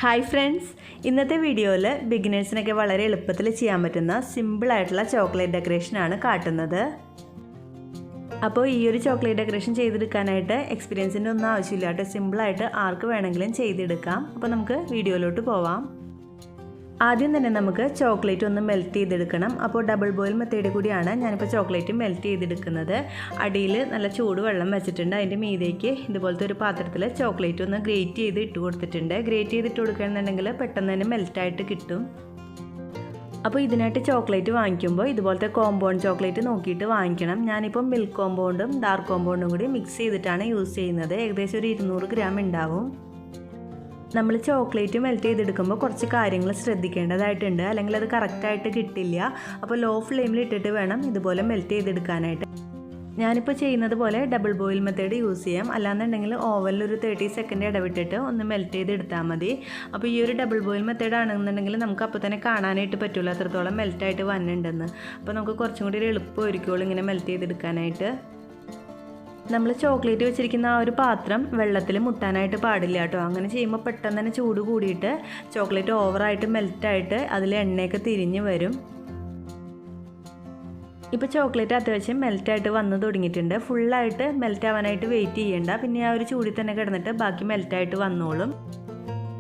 Hi friends, ഇന്നത്തെ വീഡിയോയിൽ ബിഗിനേഴ്സിനൊക്കെ വളരെ എളുപ്പത്തിൽ ചെയ്യാൻ പറ്റുന്ന സിമ്പിളായിട്ടുള്ള ചോക്ലേറ്റ് ഡെക്കറേഷനാണ് കാട്ടുന്നത്. അപ്പോൾ ഈ ഒരു ചോക്ലേറ്റ് ഡെക്കറേഷൻ ചെയ്തെടുക്കാനായിട്ട് എക്സ്പീരിയൻസിൻ്റെ ഒന്നും ആവശ്യമില്ല കേട്ടോ. സിമ്പിളായിട്ട് ആർക്ക് വേണമെങ്കിലും ചെയ്തെടുക്കാം. അപ്പോൾ നമുക്ക് വീഡിയോയിലോട്ട് പോവാം. ആദ്യം തന്നെ നമുക്ക് ചോക്ലേറ്റ് ഒന്ന് മെൽറ്റ് ചെയ്തെടുക്കണം. അപ്പോൾ ഡബിൾ ബോയിൽ മെത്തേഡ് കൂടിയാണ് ഞാനിപ്പോൾ ചോക്ലേറ്റ് മെൽറ്റ് ചെയ്തെടുക്കുന്നത്. അടിയിൽ നല്ല ചൂട് വെള്ളം വെച്ചിട്ടുണ്ട്. അതിൻ്റെ മീതേക്ക് ഇതുപോലത്തെ ഒരു പാത്രത്തിൽ ചോക്ലേറ്റ് ഒന്ന് ഗ്രേറ്റ് ചെയ്ത് ഇട്ട് കൊടുത്തിട്ടുണ്ട്. ഗ്രേറ്റ് ചെയ്തിട്ട് കൊടുക്കുകയാണെന്നുണ്ടെങ്കിൽ പെട്ടെന്ന് തന്നെ മെൽറ്റായിട്ട് കിട്ടും. അപ്പോൾ ഇതിനായിട്ട് ചോക്ലേറ്റ് വാങ്ങിക്കുമ്പോൾ ഇതുപോലത്തെ കോമ്പൗണ്ട് ചോക്ലേറ്റ് നോക്കിയിട്ട് വാങ്ങിക്കണം. ഞാനിപ്പോൾ മിൽക്ക് കോമ്പൗണ്ടും ഡാർക്ക് കോമ്പൗണ്ടും കൂടി മിക്സ് ചെയ്തിട്ടാണ് യൂസ് ചെയ്യുന്നത്. ഏകദേശം ഒരു 200 ഗ്രാം ഉണ്ടാവും. നമ്മൾ ചോക്ലേറ്റ് മെൽറ്റ് ചെയ്തെടുക്കുമ്പോൾ കുറച്ച് കാര്യങ്ങൾ ശ്രദ്ധിക്കേണ്ടതായിട്ടുണ്ട്, അല്ലെങ്കിൽ അത് കറക്റ്റായിട്ട് കിട്ടില്ല. അപ്പോൾ ലോ ഫ്ലെയിമിൽ ഇട്ടിട്ട് വേണം ഇതുപോലെ മെൽറ്റ് ചെയ്തെടുക്കാനായിട്ട്. ഞാനിപ്പോൾ ചെയ്യുന്നത് പോലെ ഡബിൾ ബോയിൽ മെത്തേഡ് യൂസ് ചെയ്യാം. അല്ലാന്നുണ്ടെങ്കിൽ ഓവനിൽ ഒരു 30 സെക്കൻഡ് ഇടവിട്ടിട്ട് ഒന്ന് മെൽറ്റ് ചെയ്തെടുത്താൽ മതി. അപ്പോൾ ഈ ഒരു ഡബിൾ ബോയിൽ മെത്തേഡ് ആണെന്നുണ്ടെങ്കിൽ നമുക്ക് അപ്പോൾ തന്നെ കാണാനായിട്ട് പറ്റില്ല അത്രത്തോളം മെൽറ്റായിട്ട് വന്നിട്ടുണ്ടെന്ന്. അപ്പോൾ നമുക്ക് കുറച്ചും കൂടി ഒരു എളുപ്പമായിരിക്കുള്ളൂ ഇങ്ങനെ മെൽറ്റ് ചെയ്തെടുക്കാനായിട്ട്. നമ്മൾ ചോക്ലേറ്റ് വെച്ചിരിക്കുന്ന ആ ഒരു പാത്രം വെള്ളത്തിൽ മുട്ടാനായിട്ട് പാടില്ല കേട്ടോ. അങ്ങനെ ചെയ്യുമ്പോൾ പെട്ടെന്ന് തന്നെ ചൂട് കൂടിയിട്ട് ചോക്ലേറ്റ് ഓവറായിട്ട് മെൽറ്റായിട്ട് അതിൽ എണ്ണയൊക്കെ തിരിഞ്ഞ് വരും. ഇപ്പോൾ ചോക്ലേറ്റ് അത്യാവശ്യം മെൽറ്റായിട്ട് വന്ന് തുടങ്ങിയിട്ടുണ്ട്. ഫുള്ളായിട്ട് മെൽറ്റ് ആവാനായിട്ട് വെയിറ്റ് ചെയ്യേണ്ട. പിന്നെ ആ ഒരു ചൂടിൽ തന്നെ കിടന്നിട്ട് ബാക്കി മെൽറ്റായിട്ട് വന്നോളും.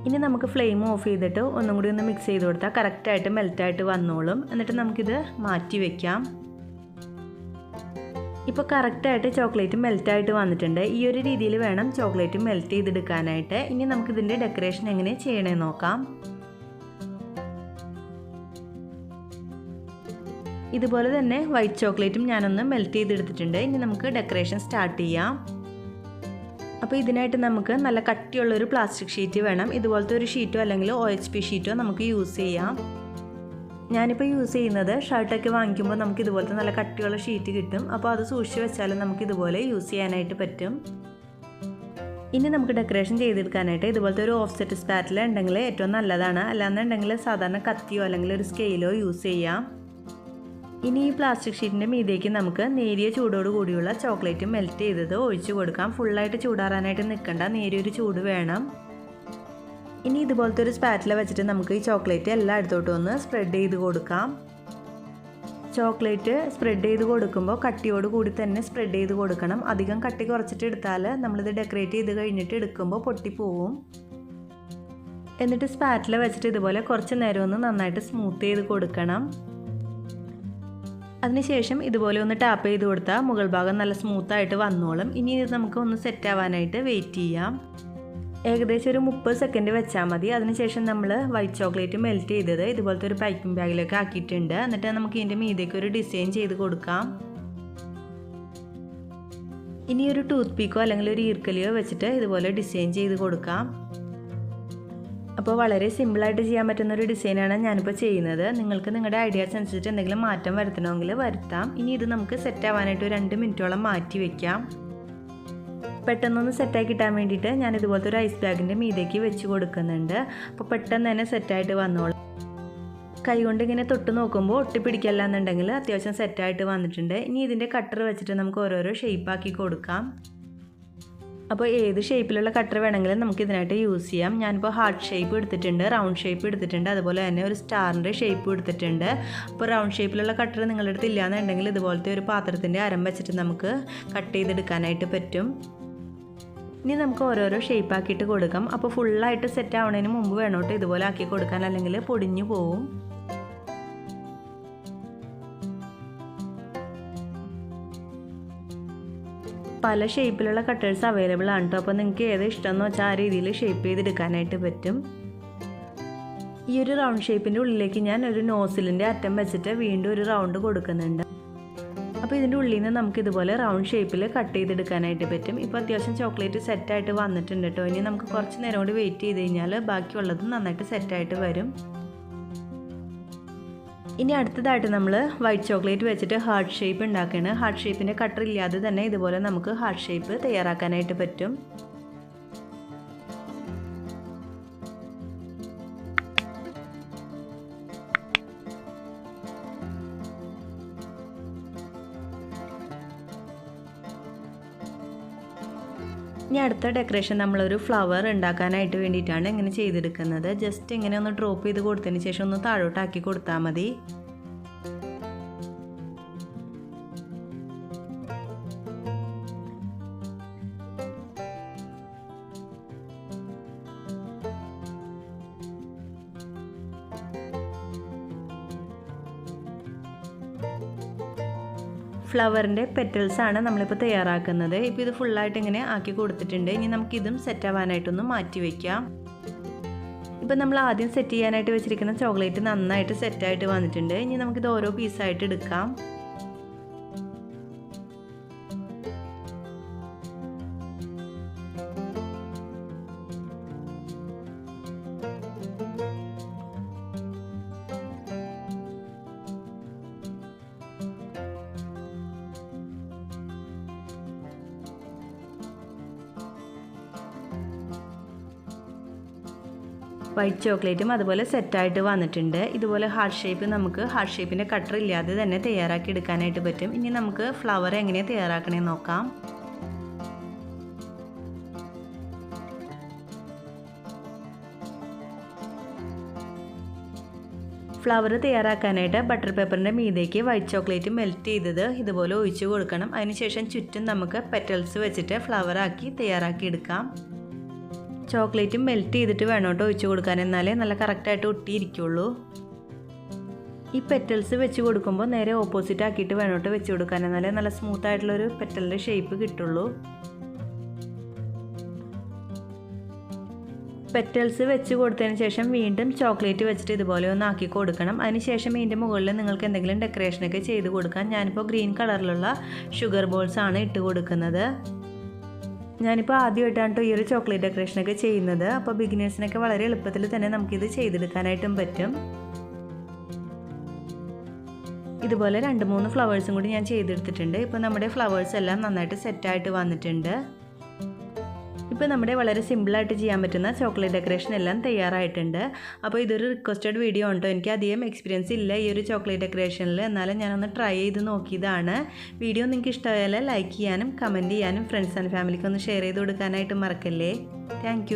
ഇനി നമുക്ക് ഫ്ലെയിം ഓഫ് ചെയ്തിട്ട് ഒന്നും കൂടി ഒന്ന് മിക്സ് ചെയ്ത് കൊടുത്താൽ കറക്റ്റായിട്ട് മെൽറ്റായിട്ട് വന്നോളും. എന്നിട്ട് നമുക്കിത് മാറ്റി വയ്ക്കാം. ഇപ്പോൾ കറക്റ്റായിട്ട് ചോക്ലേറ്റ് മെൽറ്റായിട്ട് വന്നിട്ടുണ്ട്. ഈ ഒരു രീതിയിൽ വേണം ചോക്ലേറ്റ് മെൽറ്റ് ചെയ്തെടുക്കാനായിട്ട്. ഇനി നമുക്കിതിൻ്റെ ഡെക്കറേഷൻ എങ്ങനെ ചെയ്യണമെന്ന് നോക്കാം. ഇതുപോലെ തന്നെ വൈറ്റ് ചോക്ലേറ്റും ഞാനൊന്ന് മെൽറ്റ് ചെയ്തെടുത്തിട്ടുണ്ട്. ഇനി നമുക്ക് ഡെക്കറേഷൻ സ്റ്റാർട്ട് ചെയ്യാം. അപ്പോൾ ഇതിനായിട്ട് നമുക്ക് നല്ല കട്ടിയുള്ളൊരു പ്ലാസ്റ്റിക് ഷീറ്റ് വേണം. ഇതുപോലത്തെ ഒരു ഷീറ്റോ അല്ലെങ്കിൽ OHP ഷീറ്റോ നമുക്ക് യൂസ് ചെയ്യാം. ഞാനിപ്പോൾ യൂസ് ചെയ്യുന്നത് ഷർട്ടൊക്കെ വാങ്ങിക്കുമ്പോൾ നമുക്ക് ഇതുപോലത്തെ നല്ല കട്ടിയുള്ള ഷീറ്റ് കിട്ടും. അപ്പോൾ അത് സൂക്ഷിച്ച് വെച്ചാലും നമുക്ക് ഇതുപോലെ യൂസ് ചെയ്യാനായിട്ട് പറ്റും. ഇനി നമുക്ക് ഡെക്കറേഷൻ ചെയ്തെടുക്കാനായിട്ട് ഇതുപോലത്തെ ഒരു ഓഫ്സെറ്റ് സ്പാറ്റിൽ ഉണ്ടെങ്കിൽ ഏറ്റവും നല്ലതാണ്. അല്ലാന്നുണ്ടെങ്കിൽ സാധാരണ കത്തിയോ അല്ലെങ്കിൽ ഒരു സ്കെയിലോ യൂസ് ചെയ്യാം. ഇനി ഈ പ്ലാസ്റ്റിക് ഷീറ്റിൻ്റെ മീതേക്ക് നമുക്ക് നേരിയ ചൂടോട് കൂടിയുള്ള ചോക്ലേറ്റ് മെൽറ്റ് ചെയ്തത് ഒഴിച്ചു കൊടുക്കാം. ഫുള്ളായിട്ട് ചൂടാറാനായിട്ട് നിൽക്കണ്ട, നേരിയൊരു ചൂട് വേണം. ഇനി ഇതുപോലത്തെ ഒരു സ്പാറ്റില വെച്ചിട്ട് നമുക്ക് ഈ ചോക്ലേറ്റ് എല്ലായിടത്തോട്ടും ഒന്ന് സ്പ്രെഡ് ചെയ്ത് കൊടുക്കാം. ചോക്ലേറ്റ് സ്പ്രെഡ് ചെയ്ത് കൊടുക്കുമ്പോൾ കട്ടിയോട് കൂടി തന്നെ സ്പ്രെഡ് ചെയ്ത് കൊടുക്കണം. അധികം കട്ടി കുറച്ചിട്ട് എടുത്താൽ നമ്മളിത് ഡെക്കറേറ്റ് ചെയ്ത് കഴിഞ്ഞിട്ട് എടുക്കുമ്പോൾ പൊട്ടിപ്പോവും. എന്നിട്ട് സ്പാറ്റില വെച്ചിട്ട് ഇതുപോലെ കുറച്ച് നേരം ഒന്ന് നന്നായിട്ട് സ്മൂത്ത് ചെയ്ത് കൊടുക്കണം. അതിനുശേഷം ഇതുപോലെ ഒന്ന് ടാപ്പ് ചെയ്ത് കൊടുത്താൽ മുകൾ ഭാഗം നല്ല സ്മൂത്തായിട്ട് വന്നോളും. ഇനി ഇത് നമുക്ക് ഒന്ന് സെറ്റ് ആവാനായിട്ട് വെയിറ്റ് ചെയ്യാം. ഏകദേശം ഒരു 30 സെക്കൻഡ് വെച്ചാൽ മതി. അതിനുശേഷം നമ്മൾ വൈറ്റ് ചോക്ലേറ്റ് മെൽറ്റ് ചെയ്തത് ഇതുപോലത്തെ ഒരു പൈപ്പിംഗ് ബാഗിലേക്ക് ആക്കിയിട്ടുണ്ട്. എന്നിട്ട് നമുക്ക് ഇതിൻ്റെ മീതേക്ക് ഒരു ഡിസൈൻ ചെയ്ത് കൊടുക്കാം. ഇനി ഒരു ടൂത്ത് പീക്കോ അല്ലെങ്കിൽ ഒരു ഈർക്കലിയോ വെച്ചിട്ട് ഇതുപോലെ ഡിസൈൻ ചെയ്ത് കൊടുക്കാം. അപ്പോൾ വളരെ സിമ്പിളായിട്ട് ചെയ്യാൻ പറ്റുന്ന ഒരു ഡിസൈനാണ് ഞാനിപ്പോൾ ചെയ്യുന്നത്. നിങ്ങൾക്ക് നിങ്ങളുടെ ഐഡിയാസ് അനുസരിച്ച് എന്തെങ്കിലും മാറ്റം വരുത്തണമെങ്കിൽ വരുത്താം. ഇനി ഇത് നമുക്ക് സെറ്റ് ആവാനായിട്ട് 2 മിനിറ്റോളം മാറ്റി വയ്ക്കാം. പെട്ടെന്നൊന്ന് സെറ്റായി കിട്ടാൻ വേണ്ടിയിട്ട് ഞാൻ ഇതുപോലത്തെ ഒരു ഐസ് ബാഗിൻ്റെ മീതേക്ക് വെച്ച് കൊടുക്കുന്നുണ്ട്. അപ്പോൾ പെട്ടെന്ന് തന്നെ സെറ്റായിട്ട് വന്നോളും. കൈ കൊണ്ട് ഇങ്ങനെ തൊട്ട് നോക്കുമ്പോൾ ഒട്ടിപ്പിടിക്കല്ല എന്നുണ്ടെങ്കിൽ അത്യാവശ്യം സെറ്റായിട്ട് വന്നിട്ടുണ്ട്. ഇനി ഇതിൻ്റെ കട്ടർ വെച്ചിട്ട് നമുക്ക് ഓരോരോ ഷേപ്പാക്കി കൊടുക്കാം. അപ്പോൾ ഏത് ഷേപ്പിലുള്ള കട്ടർ വേണമെങ്കിലും നമുക്ക് ഇതിനായിട്ട് യൂസ് ചെയ്യാം. ഞാനിപ്പോൾ ഹാർട്ട് ഷേപ്പ് എടുത്തിട്ടുണ്ട്, റൗണ്ട് ഷേപ്പ് എടുത്തിട്ടുണ്ട്, അതുപോലെ തന്നെ ഒരു സ്റ്റാറിൻ്റെ ഷേപ്പ് എടുത്തിട്ടുണ്ട്. അപ്പോൾ റൗണ്ട് ഷേപ്പിലുള്ള കട്ടർ നിങ്ങളുടെ അടുത്ത് ഇല്ലയെന്നുണ്ടെങ്കിൽ ഇതുപോലത്തെ ഒരു പാത്രത്തിൻ്റെ അരം വെച്ചിട്ട് നമുക്ക് കട്ട് ചെയ്തെടുക്കാനായിട്ട് പറ്റും. ഇനി നമുക്ക് ഓരോരോ ഷേപ്പ് ആക്കിയിട്ട് കൊടുക്കാം. അപ്പോൾ ഫുള്ളായിട്ട് സെറ്റ് ആവുന്നതിന് മുമ്പ് വേണോട്ട് ഇതുപോലെ ആക്കി കൊടുക്കാൻ, അല്ലെങ്കിൽ പൊടിഞ്ഞു പോവും. പല ഷേപ്പിലുള്ള കട്ടേഴ്സ് അവൈലബിൾ ആണ് കേട്ടോ. അപ്പോൾ നിങ്ങൾക്ക് ഏത് ഇഷ്ടമെന്ന് വെച്ചാൽ ആ രീതിയിൽ ഷേപ്പ് ചെയ്തെടുക്കാനായിട്ട് പറ്റും. ഈ ഒരു റൗണ്ട് ഷേപ്പിൻ്റെ ഉള്ളിലേക്ക് ഞാൻ ഒരു നോസിലിൻ്റെ അറ്റം വെച്ചിട്ട് വീണ്ടും ഒരു റൗണ്ട് കൊടുക്കുന്നുണ്ട്. അപ്പോൾ ഇതിൻ്റെ ഉള്ളിൽ നിന്ന് നമുക്ക് ഇതുപോലെ റൗണ്ട് ഷേപ്പിൽ കട്ട് ചെയ്തെടുക്കാനായിട്ട് പറ്റും. ഇപ്പോൾ അത്യാവശ്യം ചോക്ലേറ്റ് സെറ്റായിട്ട് വന്നിട്ടുണ്ട് കേട്ടോ. ഇനി നമുക്ക് കുറച്ച് നേരം കൂടി വെയിറ്റ് ചെയ്ത് കഴിഞ്ഞാൽ ബാക്കിയുള്ളതും നന്നായിട്ട് സെറ്റായിട്ട് വരും. ഇനി അടുത്തതായിട്ട് നമ്മൾ വൈറ്റ് ചോക്ലേറ്റ് വെച്ചിട്ട് ഹാർട്ട് ഷേപ്പ് ഉണ്ടാക്കുകയാണ്. ഹാർട്ട് ഷേപ്പിൻ്റെ കട്ടർ ഇല്ലാതെ തന്നെ ഇതുപോലെ നമുക്ക് ഹാർട്ട് ഷേപ്പ് തയ്യാറാക്കാനായിട്ട് പറ്റും. ഇനി അടുത്ത ഡെക്കറേഷൻ നമ്മളൊരു ഫ്ലവർ ഉണ്ടാക്കാനായിട്ട് വേണ്ടിയിട്ടാണ് ഇങ്ങനെ ചെയ്തെടുക്കുന്നത്. ജസ്റ്റ് ഇങ്ങനെ ഒന്ന് ഡ്രോപ്പ് ചെയ്ത് കൊടുത്തതിന് ശേഷം ഒന്ന് താഴോട്ടാക്കി കൊടുത്താൽ മതി. ഫ്ലവറിൻ്റെ പെറ്റൽസാണ് നമ്മളിപ്പോൾ തയ്യാറാക്കുന്നത്. ഇപ്പോൾ ഇത് ഫുള്ളായിട്ട് ഇങ്ങനെ ആക്കി കൊടുത്തിട്ടുണ്ട്. ഇനി നമുക്കിതും സെറ്റ് ആവാനായിട്ടൊന്ന് മാറ്റി വയ്ക്കാം. ഇപ്പം നമ്മൾ ആദ്യം സെറ്റ് ചെയ്യാനായിട്ട് വെച്ചിരിക്കുന്ന ചോക്ലേറ്റ് നന്നായിട്ട് സെറ്റായിട്ട് വന്നിട്ടുണ്ട്. ഇനി നമുക്കിത് ഓരോ പീസായിട്ട് എടുക്കാം. വൈറ്റ് ചോക്ലേറ്റും അതുപോലെ സെറ്റായിട്ട് വന്നിട്ടുണ്ട്. ഇതുപോലെ ഹാർട്ട് ഷേപ്പ് നമുക്ക് ഹാർട്ട് ഷേപ്പിൻ്റെ കട്ടർ ഇല്ലാതെ തന്നെ തയ്യാറാക്കി എടുക്കാനായിട്ട് പറ്റും. ഇനി നമുക്ക് ഫ്ലവർ എങ്ങനെ തയ്യാറാക്കണമെന്ന് നോക്കാം. ഫ്ലവർ തയ്യാറാക്കാനായിട്ട് ബട്ടർ പേപ്പറിൻ്റെ മീതേക്ക് വൈറ്റ് ചോക്ലേറ്റ് മെൽറ്റ് ചെയ്തത് ഇതുപോലെ ഒഴിച്ച് കൊടുക്കണം. അതിനുശേഷം ചുറ്റും നമുക്ക് പെറ്റൽസ് വെച്ചിട്ട് ഫ്ലവറാക്കി തയ്യാറാക്കി എടുക്കാം. ചോക്ലേറ്റും മെൽറ്റ് ചെയ്തിട്ട് വേണം കേട്ടോ ഒഴിച്ച് കൊടുക്കാൻ, എന്നാലേ നല്ല കറക്റ്റായിട്ട് ഒട്ടിയിരിക്കുള്ളൂ. ഈ പെറ്റൽസ് വെച്ച് കൊടുക്കുമ്പോൾ നേരെ ഓപ്പോസിറ്റ് ആക്കിയിട്ട് വേണം കേട്ടോ വെച്ച് കൊടുക്കാൻ, എന്നാലേ നല്ല സ്മൂത്തായിട്ടുള്ളൊരു പെറ്റലിൻ്റെ ഷേപ്പ് കിട്ടുള്ളൂ. പെറ്റൽസ് വെച്ച് കൊടുത്തതിന് ശേഷം വീണ്ടും ചോക്ലേറ്റ് വെച്ചിട്ട് ഇതുപോലെ ഒന്ന് ആക്കി കൊടുക്കണം. അതിനുശേഷം ഇതിൻ്റെ മുകളിൽ നിങ്ങൾക്ക് എന്തെങ്കിലും ഡെക്കറേഷനൊക്കെ ചെയ്ത് കൊടുക്കാം. ഞാനിപ്പോൾ ഗ്രീൻ കളറിലുള്ള ഷുഗർ ബോൾസ് ആണ് ഇട്ട് കൊടുക്കുന്നത്. ഞാനിപ്പോൾ ആദ്യമായിട്ടാണ് കേട്ടോ ഈ ഒരു ചോക്ലേറ്റ് ഡെക്കറേഷനൊക്കെ ചെയ്യുന്നത്. അപ്പോൾ ബിഗിനേഴ്സിനൊക്കെ വളരെ എളുപ്പത്തിൽ തന്നെ നമുക്കിത് ചെയ്തെടുക്കാനായിട്ടും പറ്റും. ഇതുപോലെ 2-3 ഫ്ലവേഴ്സും കൂടി ഞാൻ ചെയ്തെടുത്തിട്ടുണ്ട്. ഇപ്പോൾ നമ്മുടെ ഫ്ലവേഴ്സ് എല്ലാം നന്നായിട്ട് സെറ്റായിട്ട് വന്നിട്ടുണ്ട്. ഇപ്പോൾ നമ്മുടെ വളരെ സിമ്പിളായിട്ട് ചെയ്യാൻ പറ്റുന്ന ചോക്ലേറ്റ് ഡെക്കറേഷൻ എല്ലാം തയ്യാറായിട്ടുണ്ട്. അപ്പോൾ ഇതൊരു റിക്വസ്റ്റഡ് വീഡിയോ ഉണ്ടോ, എനിക്ക് അധികം എക്സ്പീരിയൻസ് ഇല്ല ഈ ഒരു ചോക്ലേറ്റ് ഡെക്കറേഷനിൽ, എന്നാലും ഞാനൊന്ന് ട്രൈ ചെയ്ത് നോക്കിയതാണ്. വീഡിയോ നിങ്ങൾക്ക് ഇഷ്ടമായാൽ ലൈക്ക് ചെയ്യാനും കമൻറ്റ് ചെയ്യാനും ഫ്രണ്ട്സ് ആൻഡ് ഫാമിലിക്ക് ഒന്ന് ഷെയർ ചെയ്ത് കൊടുക്കാനായിട്ട് മറക്കല്ലേ. താങ്ക്